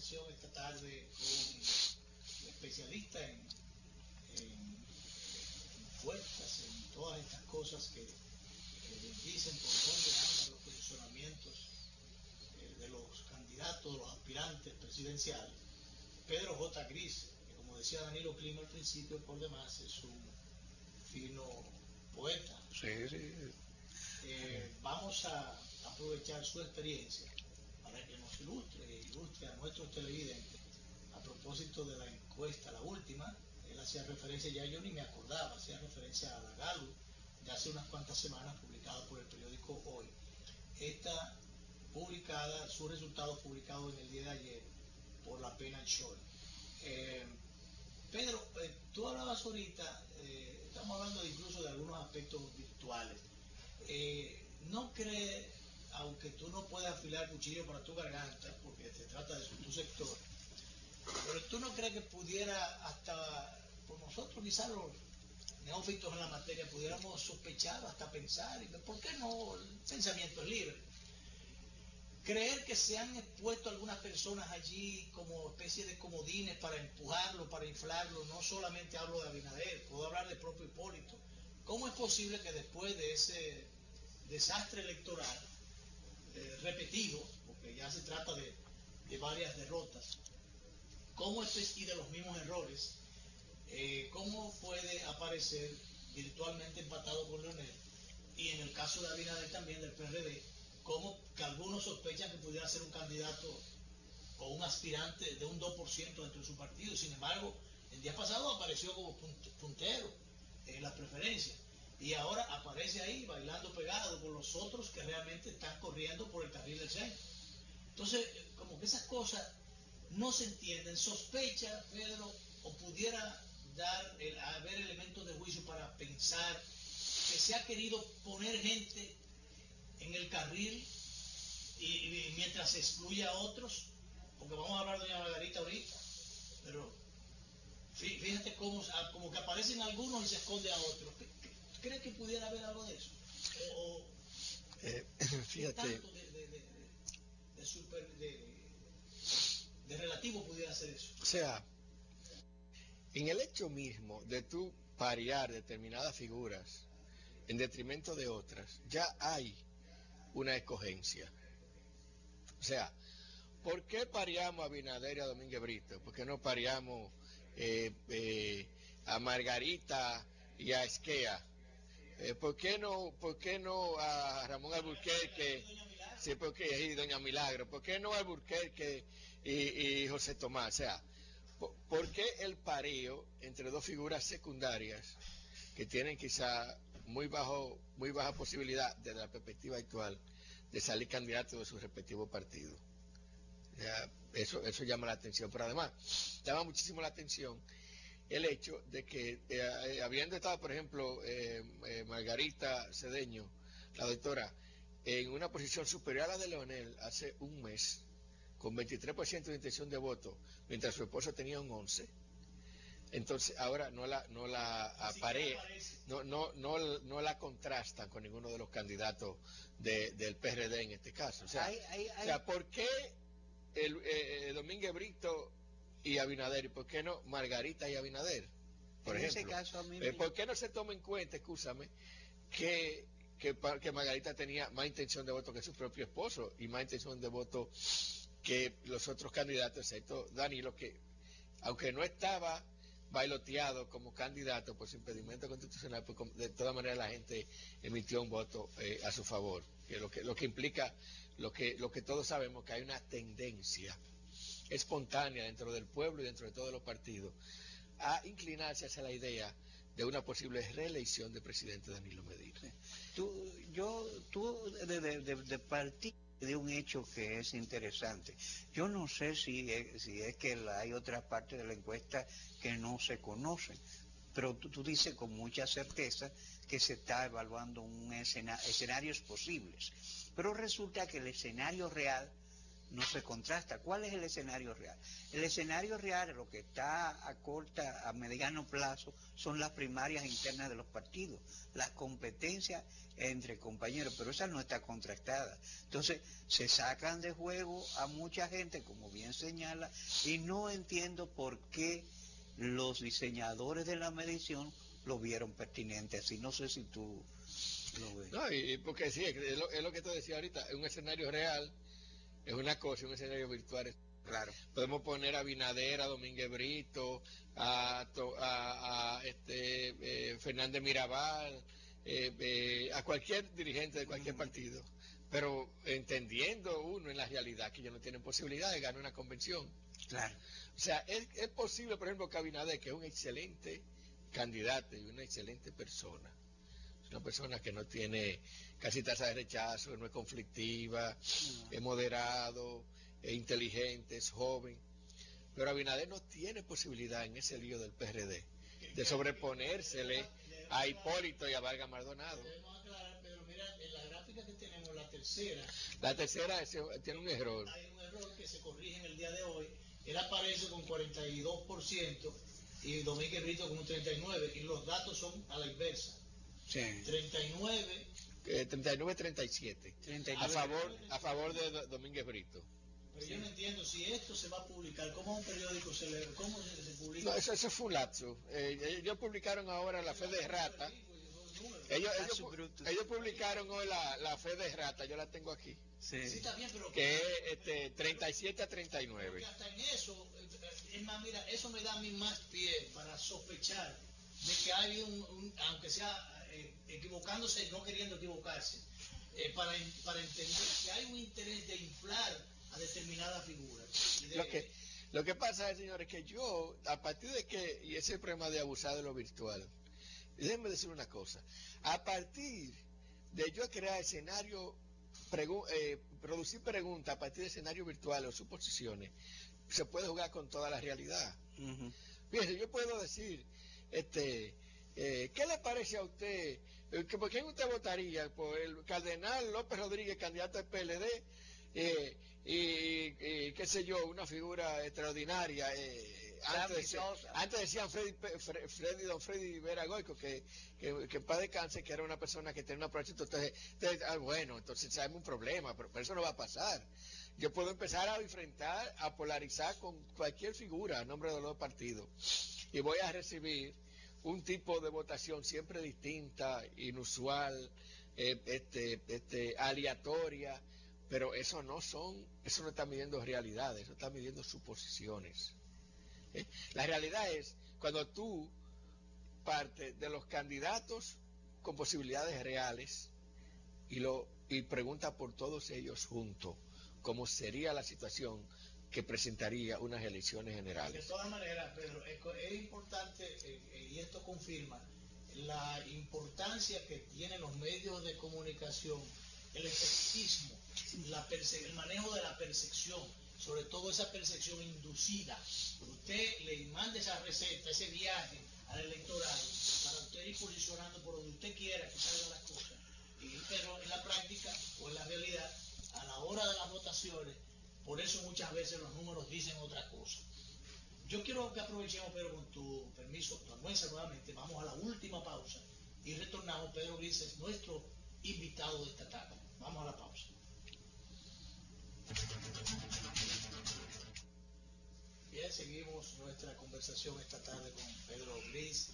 conversación esta tarde con un especialista en encuestas, en todas estas cosas que dicen por dónde andan los posicionamientos de los candidatos, de los aspirantes presidenciales. Pedro J. Gris, que como decía Danilo Clima al principio, por demás es un fino poeta. Sí. Vamos a aprovechar su experiencia para que nos ilustre a nuestros televidentes a propósito de la encuesta, la última. Él hacía referencia, ya yo ni me acordaba, hacía referencia a la Gallup de hace unas cuantas semanas, publicada por el periódico Hoy. Esta publicada, sus resultados publicados en el día de ayer por la Penn & Scholl. Pedro, tú hablabas ahorita, estamos hablando incluso de algunos aspectos virtuales. ¿No crees, aunque tú no puedas afilar cuchillo para tu garganta, porque se trata de tu sector, pero tú no crees que pudiera hasta, por nosotros quizás los neófitos en la materia, pudiéramos sospechar, hasta pensar, y ¿por qué no? El pensamiento es libre. Creer que se han expuesto algunas personas allí como especie de comodines para empujarlo, para inflarlo. No solamente hablo de Abinader, puedo hablar del propio Hipólito. ¿Cómo es posible que después de ese desastre electoral repetido, porque ya se trata de varias derrotas, cómo y de los mismos errores, cómo puede aparecer virtualmente empatado con Leonel, y en el caso de Abinader también del PRD, como que algunos sospechan que pudiera ser un candidato o un aspirante de un 2% dentro de su partido? Sin embargo, el día pasado apareció como puntero en las preferencias, y ahora aparece ahí bailando pegado con los otros que realmente están corriendo por el carril del centro. Entonces, como que esas cosas no se entienden. Sospecha, Pedro, o pudiera haber elementos de juicio para pensar que se ha querido poner gente en el carril y mientras se excluye a otros, porque vamos a hablar de doña Margarita ahorita, pero fíjate como que aparecen algunos y se esconde a otros. ¿Crees que pudiera haber algo de eso? Fíjate, tanto de relativo pudiera ser eso? O sea, en el hecho mismo de tú parear determinadas figuras en detrimento de otras, ya hay una escogencia. O sea, ¿por qué pareamos a Abinader y a Domínguez Brito? ¿Por qué no pareamos a Margarita y a Esquea? ¿Por qué no a Ramón Alburquerque? Sí, y Doña Milagro. ¿Por qué no a Alburquerque y José Tomás? O sea, ¿por qué el pareo entre dos figuras secundarias que tienen quizá muy baja posibilidad desde la perspectiva actual de salir candidatos de su respectivo partido? Eso llama la atención, pero además llama muchísimo la atención el hecho de que habiendo estado, por ejemplo, Margarita Cedeño, la doctora, en una posición superior a la de Leonel hace un mes, con 23% de intención de voto, mientras su esposo tenía un 11%. Entonces ahora no la contrastan con ninguno de los candidatos del PRD en este caso. O sea, ¿por qué Domínguez Brito y Abinader, y por qué no Margarita y Abinader? Por ejemplo, ese caso, ¿por qué no se toma en cuenta, escúchame, que Margarita tenía más intención de voto que su propio esposo y más intención de voto que los otros candidatos, excepto Danilo, que aunque no estaba bailoteado como candidato por su impedimento constitucional, pues de todas maneras la gente emitió un voto a su favor, que lo que implica lo que todos sabemos, que hay una tendencia espontánea dentro del pueblo y dentro de todos los partidos a inclinarse hacia la idea de una posible reelección del presidente Danilo Medina. Tú de partir de un hecho que es interesante. Yo no sé si es que hay otras partes de la encuesta que no se conocen, pero tú dices con mucha certeza que se está evaluando escenarios posibles, pero resulta que el escenario real no se contrasta. ¿Cuál es el escenario real? El escenario real, lo que está a mediano plazo, son las primarias internas de los partidos, las competencias entre compañeros, pero esa no está contrastada. Entonces, se sacan de juego a mucha gente, como bien señala, y no entiendo por qué los diseñadores de la medición lo vieron pertinente así. No sé si tú lo ves. No, y porque sí, es lo que te decía ahorita, es un escenario real, es una cosa, un escenario virtual. Claro. Podemos poner a Abinader, a Domínguez Brito, a Fernández Mirabal, a cualquier dirigente de cualquier partido, pero entendiendo uno en la realidad que ellos no tienen posibilidad de ganar una convención. Claro. O sea, es posible, por ejemplo, que Abinader, que es un excelente candidato y una excelente persona, es una persona que no tiene casi tasa de rechazo, no es conflictiva, es moderado, es inteligente, es joven, pero Abinader no tiene posibilidad en ese lío del PRD de sobreponérsele a Hipólito y a Vargas Maldonado. Debemos aclarar, Pedro, mira, en la gráfica que tenemos, la tercera tiene un error. Hay un error que se corrige en el día de hoy. Él aparece con 42% y Domínguez Brito con un 39%, y los datos son a la inversa. Sí. 39. 39-37. A favor de Domínguez Brito. Pero sí. Yo no entiendo si esto se va a publicar, ¿cómo un periódico cómo se publica? No, eso fue un lapso. Ellos publicaron ahora la fe de rata. Ellos publicaron hoy la fe de rata, yo la tengo aquí. Sí, está bien, pero que es 37-39. Porque hasta en eso, es más, mira, eso me da a mí más pie para sospechar de que hay aunque sea equivocándose, no queriendo equivocarse, para entender que hay un interés de inflar a determinada figura. Lo que pasa es, señores, que yo, a partir de que, y ese es el problema de abusar de lo virtual, déjenme decir una cosa, a partir de yo crear escenario, producir preguntas a partir de escenarios virtuales o suposiciones, se puede jugar con toda la realidad. Fíjese, yo puedo decir, ¿qué le parece a usted? ¿Por quién usted votaría? ¿Por el cardenal López Rodríguez, candidato del PLD? Y qué sé yo, una figura extraordinaria. Antes decían Don Freddy Vera Goico, que en paz descanse, que era una persona que tenía una proyecto. Entonces sabemos un problema, pero eso no va a pasar. Yo puedo empezar a enfrentar, a polarizar con cualquier figura a nombre de los dos partidos, y voy a recibir un tipo de votación siempre distinta, inusual, aleatoria, pero eso no está midiendo realidades, eso está midiendo suposiciones. La realidad es cuando tú partes de los candidatos con posibilidades reales y preguntas por todos ellos juntos cómo sería la situación que presentaría unas elecciones generales. De todas maneras, Pedro, es importante, y esto confirma la importancia que tienen los medios de comunicación, el escepticismo, el manejo de la percepción, sobre todo esa percepción inducida. Usted le manda esa receta, ese viaje al electorado para usted ir posicionando por donde usted quiera que salgan las cosas. Pero en la práctica o en la realidad, a la hora de las votaciones, por eso muchas veces los números dicen otra cosa. Yo quiero que aprovechemos, Pedro, con tu permiso, tu anuencia nuevamente, vamos a la última pausa y retornamos. Pedro Gris es nuestro invitado de esta tarde. Vamos a la pausa. Bien, seguimos nuestra conversación esta tarde con Pedro Gris,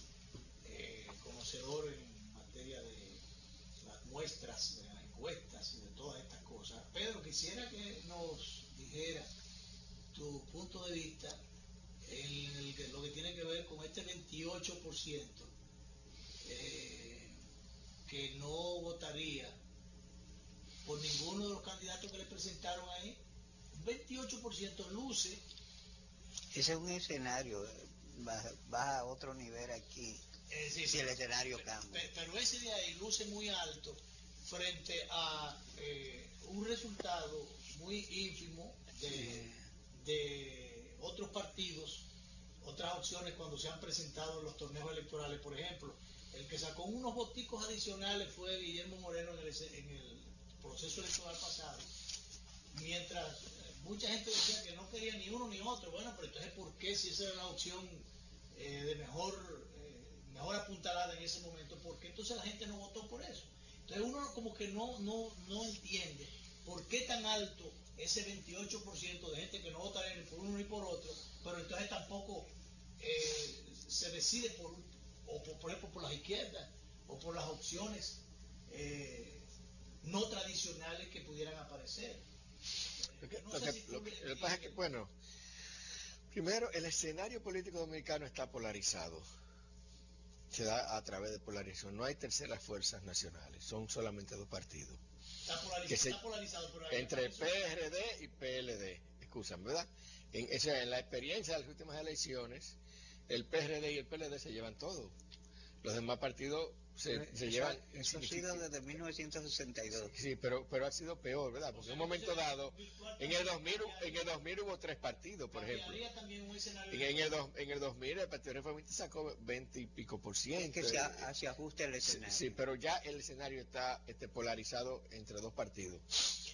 conocedor en materia de las muestras, de las encuestas y de todas estas cosas. Pedro, quisiera que nos dijera tu punto de vista en lo que tiene que ver con este 28% que no votaría por ninguno de los candidatos que le presentaron ahí. Un 28% luce. Ese es un escenario, baja a otro nivel aquí, si el escenario cambia. Pero ese de ahí luce muy alto frente a un resultado muy ínfimo de otros partidos, otras opciones cuando se han presentado en los torneos electorales. Por ejemplo, el que sacó unos voticos adicionales fue Guillermo Moreno en el proceso electoral pasado, mientras mucha gente decía que no quería ni uno ni otro. Bueno, pero entonces, ¿por qué si esa era la opción de mejor apuntalada en ese momento? ¿Por qué entonces la gente no votó por eso? Entonces uno como que no entiende por qué tan alto ese 28% de gente que no votaría ni por uno ni por otro, pero entonces tampoco se decide por ejemplo, por las izquierdas o por las opciones no tradicionales que pudieran aparecer. Lo que pasa es que, bueno, primero, el escenario político dominicano está polarizado. Se da a través de polarización. No hay terceras fuerzas nacionales, son solamente dos partidos. Está polarizado por ahí, entre PRD y PLD, excusan, ¿verdad? En la experiencia de las últimas elecciones, el PRD y el PLD se llevan todo. Los demás partidos se llevan... Eso ha sido desde 1962. Sí, pero ha sido peor, ¿verdad? Porque en un momento dado, en el 2000 hubo tres partidos, por ejemplo. En el 2000 el Partido Reformista sacó 20 y pico %. Es que se ajusta el escenario. Sí, pero ya el escenario está polarizado entre dos partidos.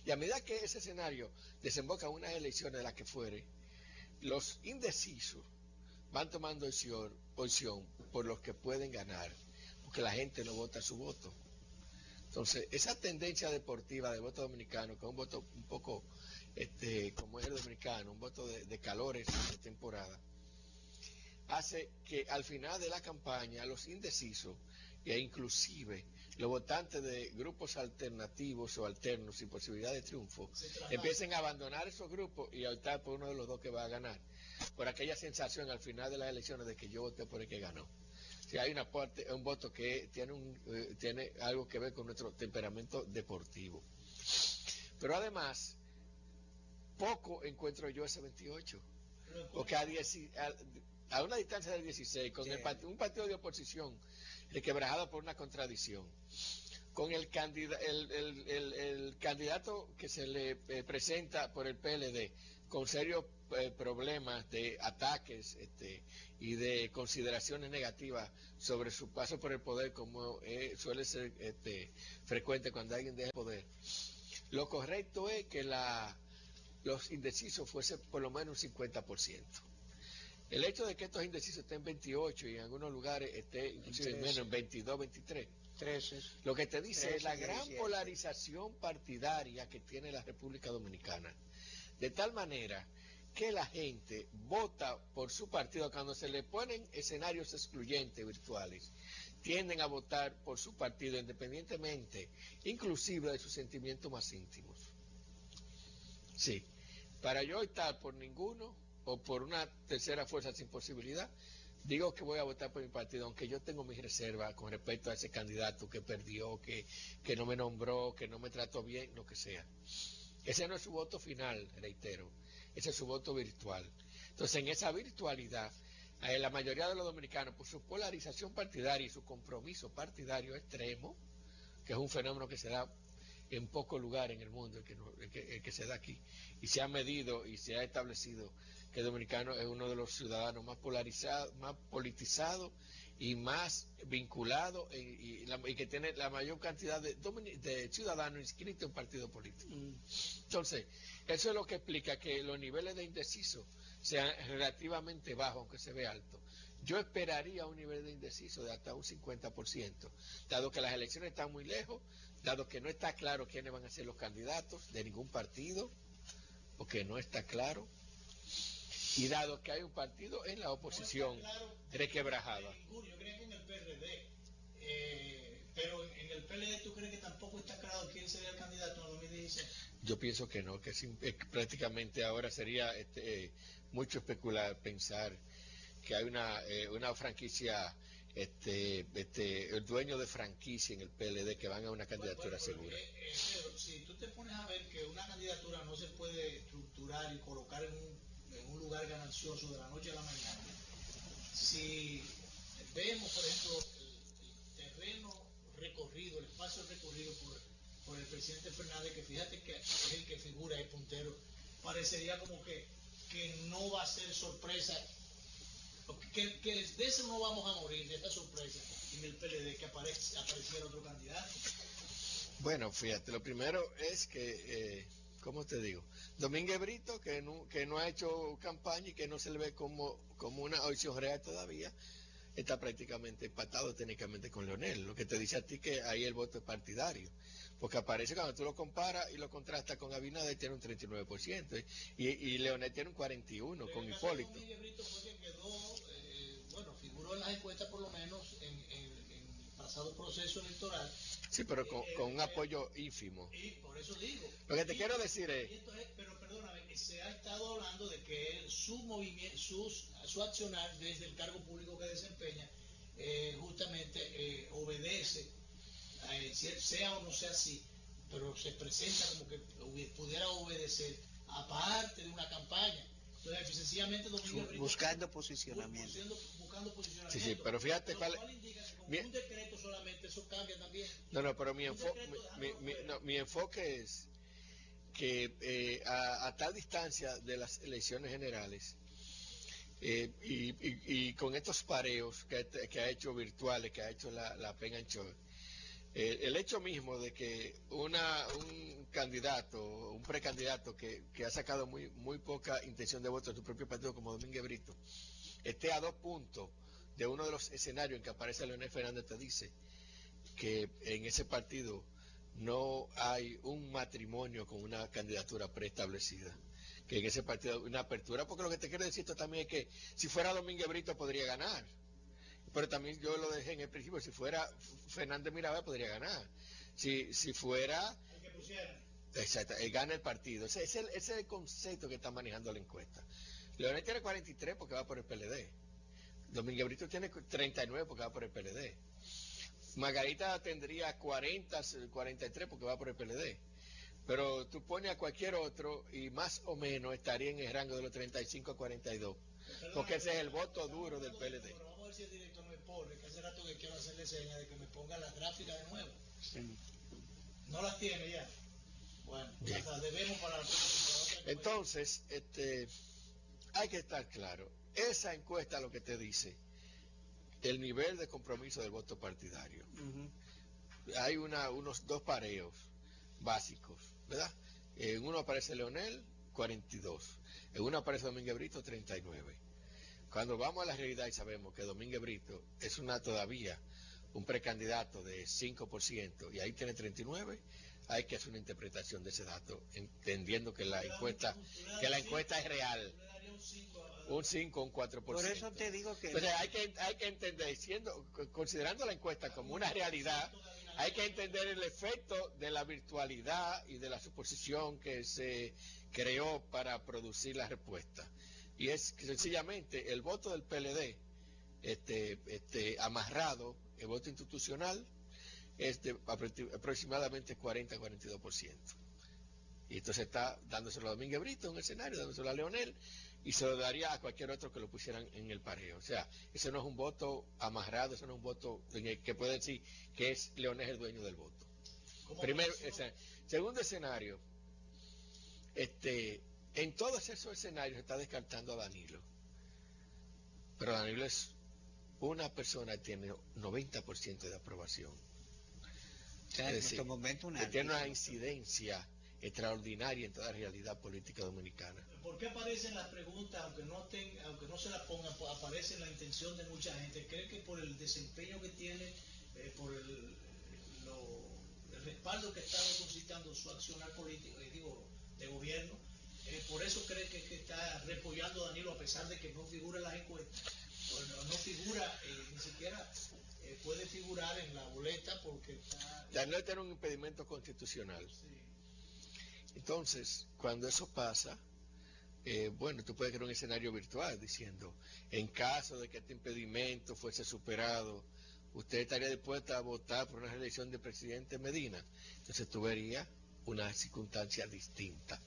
Y a medida que ese escenario desemboca en unas elecciones de las que fuere, los indecisos van tomando posición por los que pueden ganar, porque la gente no vota su voto. Entonces, esa tendencia deportiva del voto dominicano, que es un voto un poco como es el dominicano, un voto de calores de temporada, hace que al final de la campaña los indecisos e inclusive los votantes de grupos alternativos o alternos sin posibilidad de triunfo empiecen a abandonar esos grupos y a optar por uno de los dos que va a ganar, por aquella sensación al final de las elecciones de que yo voté por el que ganó. Si hay un voto que tiene algo que ver con nuestro temperamento deportivo. Pero además, poco encuentro yo ese 28, porque a una distancia del 16, con un partido de oposición requebrajado por una contradicción, con el candidato que se le presenta por el PLD, con serios problemas de ataques y de consideraciones negativas sobre su paso por el poder, como suele ser frecuente cuando alguien deja el poder. Lo correcto es que los indecisos fuesen por lo menos un 50%. El hecho de que estos indecisos estén en 28 y en algunos lugares estén inclusive menos, en 22, 23, 13, lo que te dice es la gran polarización partidaria que tiene la República Dominicana. De tal manera que la gente vota por su partido. Cuando se le ponen escenarios excluyentes virtuales, tienden a votar por su partido independientemente, inclusive de sus sentimientos más íntimos. Sí, para yo optar por ninguno o por una tercera fuerza sin posibilidad, digo que voy a votar por mi partido, aunque yo tengo mis reservas con respecto a ese candidato que perdió, que no me nombró, que no me trató bien, lo que sea. Ese no es su voto final, reitero, ese es su voto virtual. Entonces, en esa virtualidad, la mayoría de los dominicanos, por su polarización partidaria y su compromiso partidario extremo, que es un fenómeno que se da en pocos lugares en el mundo, el que se da aquí, y se ha medido y se ha establecido que el dominicano es uno de los ciudadanos más polarizados, más politizados y más vinculados y que tiene la mayor cantidad de ciudadanos inscritos en partidos políticos. Entonces, eso es lo que explica que los niveles de indecisos sean relativamente bajos, aunque se ve alto. Yo esperaría un nivel de indeciso de hasta un 50%, dado que las elecciones están muy lejos, dado que no está claro quiénes van a ser los candidatos de ningún partido, porque no está claro, y dado que hay un partido en la oposición requebrajada. Yo creo que en el PRD, pero en el PLD, ¿tú crees que tampoco está claro quién sería el candidato en 2016? Yo pienso que no, que prácticamente ahora sería mucho especular pensar que hay una franquicia, el dueño de franquicia en el PLD que van a una candidatura segura. Pedro, si tú te pones a ver que una candidatura no se puede estructurar y colocar en un lugar ganancioso de la noche a la mañana, si vemos, por ejemplo, el terreno recorrido, el espacio recorrido por el presidente Fernández, que fíjate que es el que figura ahí puntero, parecería como que no va a ser sorpresa, que de eso no vamos a morir, de esta sorpresa en el PLD, que apareciera otro candidato. Bueno, fíjate, lo primero es que ¿cómo te digo? Domínguez Brito, que no ha hecho campaña y que no se le ve como una opción real todavía, está prácticamente empatado técnicamente con Leonel, lo que te dice a ti que ahí el voto es partidario, porque aparece cuando tú lo comparas y lo contrastas con Abinader, tiene un 39%, y Leonel tiene un 41% con Hipólito. Domínguez Brito fue que quedó, bueno, figuró en las encuestas por lo menos en el pasado proceso electoral. Sí, pero con un apoyo ínfimo. Y por eso digo. Lo que te quiero decir es... Pero perdóname, se ha estado hablando de que su movimiento, su accionar desde el cargo público que desempeña, justamente obedece, sea o no sea así, pero se presenta como que pudiera obedecer aparte de una campaña. Entonces, sencillamente buscando posicionamiento. Buscando posicionamiento. Sí, pero fíjate cuál indica que con un decreto solamente eso cambia también. No, pero mi enfoque es que a tal distancia de las elecciones generales y con estos pareos que ha hecho virtuales, que ha hecho la Pen and Choice, el hecho mismo de que un candidato, un precandidato que ha sacado muy poca intención de voto en su propio partido como Domínguez Brito, esté a 2 puntos de uno de los escenarios en que aparece Leonel Fernández, te dice que en ese partido no hay un matrimonio con una candidatura preestablecida, que en ese partido hay una apertura, porque lo que te quiero decir esto también es que si fuera Domínguez Brito podría ganar, pero también yo lo dejé en el principio, si fuera Fernández Mirabal podría ganar, si fuera... El que pusiera. Exacto, gana el partido, ese es el concepto que está manejando la encuesta. Leonel tiene 43 porque va por el PLD, Domínguez Brito tiene 39 porque va por el PLD, Margarita tendría 40, 43 porque va por el PLD. Pero tú pones a cualquier otro y más o menos estaría en el rango de los 35 a 42. Porque ese es el voto duro del PLD. Pero vamos a ver si el director me pone, que hace rato que quiero hacerle señas de que me ponga las gráficas de nuevo. Sí. No las tiene ya. Bueno, las debemos para la próxima. Entonces, hay que estar claro. Esa encuesta lo que te dice el nivel de compromiso del voto partidario. Hay unos 2 pareos básicos, ¿verdad? En uno aparece Leonel, 42. En uno aparece Domínguez Brito, 39. Cuando vamos a la realidad y sabemos que Domínguez Brito es todavía un precandidato de 5% y ahí tiene 39, hay que hacer una interpretación de ese dato, entendiendo que la encuesta es real. Un 5, un 4%. Por eso te digo que... Entonces hay que entender, considerando la encuesta como una realidad, hay que entender el efecto de la virtualidad y de la suposición que se creó para producir la respuesta. Y es que sencillamente el voto del PLD, amarrado, el voto institucional, es de aproximadamente 40-42%. Y entonces está dándoselo a Domínguez Brito en un escenario, dándoselo a Leonel, y se lo daría a cualquier otro que lo pusieran en el pareo. O sea, ese no es un voto amarrado, ese no es un voto en el que puede decir que es Leonel el dueño del voto. Primero, segundo escenario, en todos esos escenarios se está descartando a Danilo. Pero Danilo es una persona que tiene 90% de aprobación. O sea, es decir, que tiene una incidencia extraordinaria en toda la realidad política dominicana. ¿Por qué aparecen las preguntas, aunque no se las pongan, aparece la intención de mucha gente? ¿Cree que por el desempeño que tiene, por el respaldo que está depositando su accionar político, de gobierno, por eso cree que está repollando a Danilo a pesar de que no figura en las encuestas? No figura, ni siquiera puede figurar en la boleta porque está... Danilo tiene un impedimento constitucional. Sí. Entonces, cuando eso pasa, bueno, tú puedes crear un escenario virtual diciendo, en caso de que este impedimento fuese superado, ¿usted estaría dispuesta a votar por una reelección de presidente Medina? Entonces tú verías una circunstancia distinta.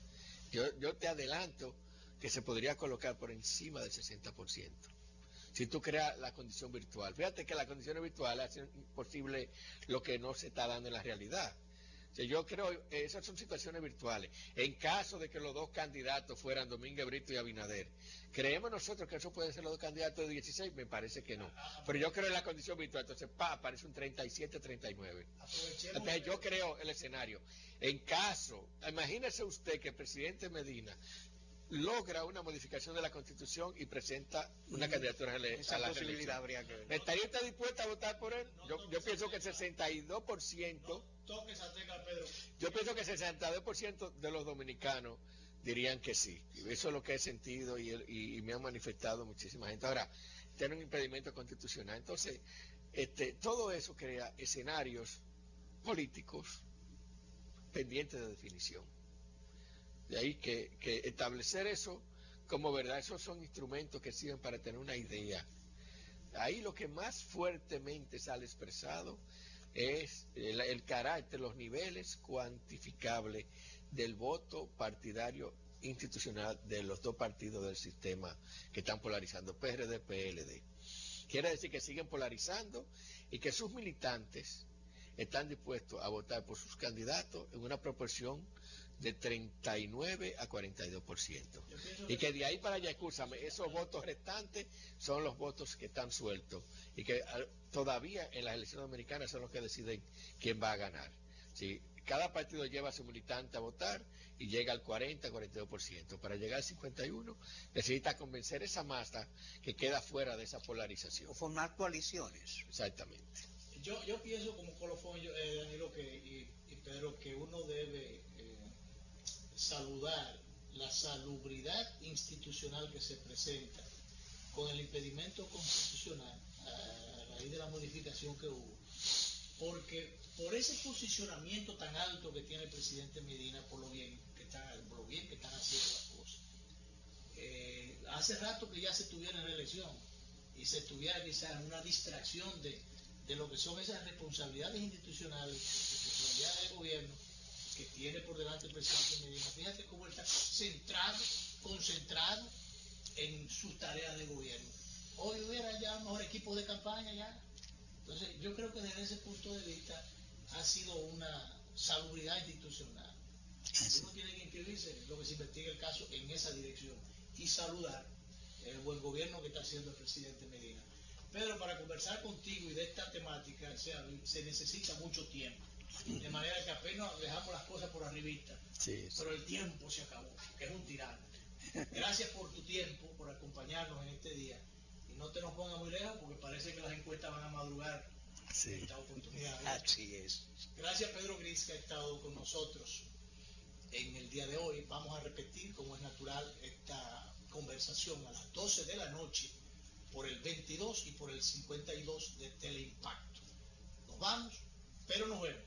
Yo te adelanto que se podría colocar por encima del 60%. Si tú creas la condición virtual. Fíjate que las condiciones virtuales hacen imposible lo que no se está dando en la realidad. Sí, yo creo, esas son situaciones virtuales. En caso de que los dos candidatos fueran Domínguez Brito y Abinader, ¿creemos nosotros que eso puede ser los dos candidatos de 16? Me parece que no. Pero yo creo en la condición virtual. Entonces, aparece un 37-39. Entonces, yo creo el escenario. En caso, imagínese usted que el presidente Medina logra una modificación de la Constitución y presenta una candidatura a la posibilidad habría que ver. ¿Estaría usted dispuesta a votar por él? Yo pienso que el 62%, yo pienso que el 62% de los dominicanos dirían que sí. Eso es lo que he sentido y me han manifestado muchísima gente. Ahora, tiene un impedimento constitucional. Entonces, todo eso crea escenarios políticos pendientes de definición. De ahí que establecer eso como verdad, esos son instrumentos que sirven para tener una idea. Ahí lo que más fuertemente sale expresado es el carácter, los niveles cuantificables del voto partidario institucional de los dos partidos del sistema que están polarizando, PRD, PLD. Quiere decir que siguen polarizando y que sus militantes están dispuestos a votar por sus candidatos en una proporción de 39 a 42%. Y que de ahí para allá, escúchame, esos votos restantes son los votos que están sueltos y que todavía en las elecciones americanas son los que deciden quién va a ganar. ¿Sí? Cada partido lleva a su militante a votar y llega al 40-42%. Para llegar al 51% necesita convencer esa masa que queda fuera de esa polarización. O formar coaliciones. Exactamente. Yo pienso como colofón, Danilo y Pedro, que uno debe saludar la salubridad institucional que se presenta con el impedimento constitucional a raíz de la modificación que hubo, porque por ese posicionamiento tan alto que tiene el presidente Medina, por lo bien que están haciendo las cosas, hace rato que ya se estuviera en la elección y se estuviera quizás en una distracción de lo que son esas responsabilidades institucionales, responsabilidades del gobierno que tiene por delante el presidente Medina. Fíjate cómo está centrado, concentrado en sus tareas de gobierno. Hoy hubiera ya un mejor equipo de campaña ya. Entonces, yo creo que desde ese punto de vista ha sido una salubridad institucional. Uno tiene que inscribirse, lo que se investiga el caso, en esa dirección y saludar el buen gobierno que está haciendo el presidente Medina. Pedro, para conversar contigo y de esta temática se necesita mucho tiempo. De manera que apenas dejamos las cosas por arribita, sí. Pero el tiempo se acabó, que es un tirano. Gracias por tu tiempo, por acompañarnos en este día. Y no te nos pongas muy lejos porque parece que las encuestas van a madrugar en esta oportunidad. Así es. Gracias Pedro Gris, que ha estado con nosotros en el día de hoy. Vamos a repetir, como es natural, esta conversación a las 12 de la noche por el 22 y por el 52 de Teleimpacto. Nos vamos, pero nos vemos.